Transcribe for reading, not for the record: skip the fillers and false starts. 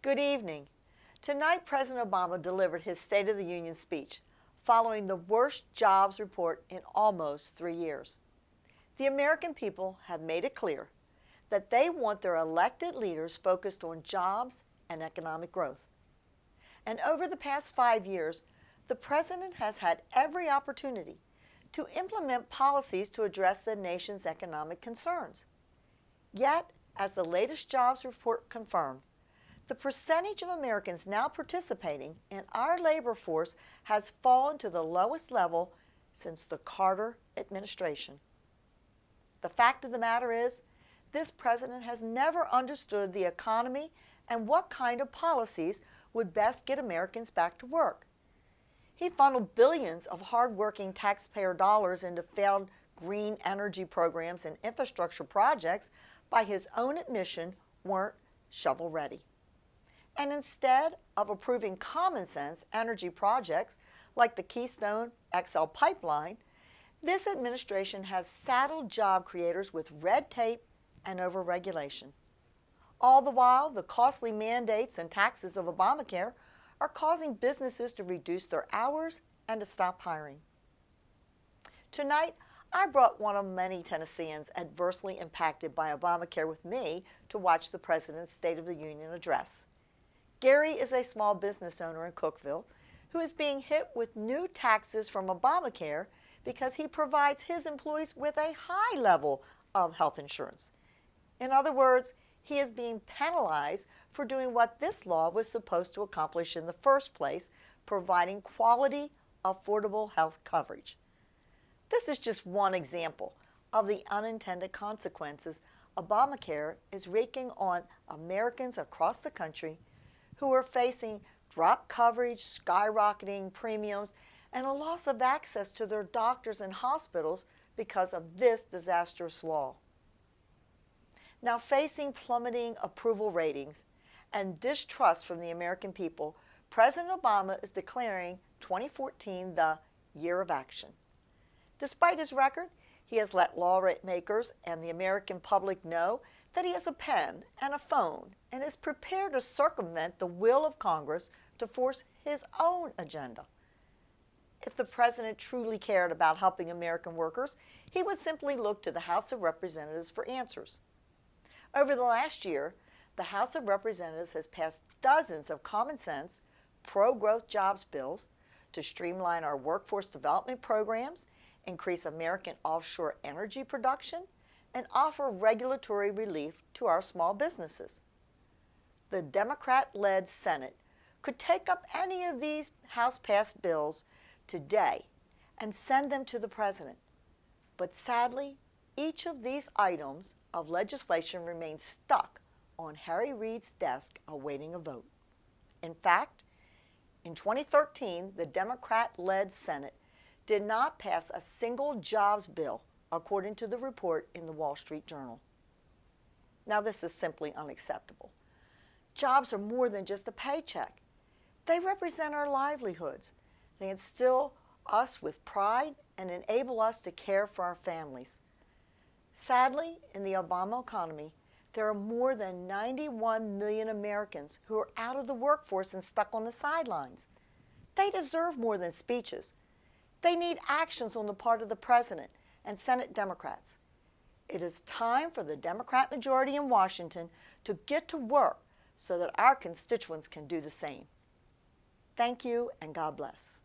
Good evening. Tonight, President Obama delivered his State of the Union speech following the worst jobs report in almost 3 years. The American people have made it clear that they want their elected leaders focused on jobs and economic growth. And over the past 5 years, the President has had every opportunity to implement policies to address the nation's economic concerns. Yet, as the latest jobs report confirmed, the percentage of Americans now participating in our labor force has fallen to the lowest level since the Carter administration. The fact of the matter is, this president has never understood the economy and what kind of policies would best get Americans back to work. He funneled billions of hard-working taxpayer dollars into failed green energy programs and infrastructure projects by his own admission weren't shovel-ready. And instead of approving common sense energy projects like the Keystone XL pipeline, this administration has saddled job creators with red tape and overregulation. All the while, the costly mandates and taxes of Obamacare are causing businesses to reduce their hours and to stop hiring. Tonight, I brought one of many Tennesseans adversely impacted by Obamacare with me to watch the President's State of the Union address. Gary is a small business owner in Cookeville who is being hit with new taxes from Obamacare because he provides his employees with a high level of health insurance. In other words, he is being penalized for doing what this law was supposed to accomplish in the first place, providing quality, affordable health coverage. This is just one example of the unintended consequences Obamacare is wreaking on Americans across the country who are facing dropped coverage, skyrocketing premiums, and a loss of access to their doctors and hospitals because of this disastrous law. Now, facing plummeting approval ratings and distrust from the American people, President Obama is declaring 2014 the Year of Action. Despite his record, he has let lawmakers and the American public know that he has a pen and a phone and is prepared to circumvent the will of Congress to force his own agenda. If the president truly cared about helping American workers, he would simply look to the House of Representatives for answers. Over the last year, the House of Representatives has passed dozens of common sense, pro-growth jobs bills to streamline our workforce development programs, increase American offshore energy production, and offer regulatory relief to our small businesses. The Democrat-led Senate could take up any of these House-passed bills today and send them to the president. But sadly, each of these items of legislation remains stuck on Harry Reid's desk awaiting a vote. In fact, in 2013, the Democrat-led Senate did not pass a single jobs bill, according to the report in the Wall Street Journal. Now, this is simply unacceptable. Jobs are more than just a paycheck. They represent our livelihoods. They instill us with pride and enable us to care for our families. Sadly, in the Obama economy, there are more than 91 million Americans who are out of the workforce and stuck on the sidelines. They deserve more than speeches. They need actions on the part of the president and Senate Democrats. It is time for the Democrat majority in Washington to get to work so that our constituents can do the same. Thank you, and God bless.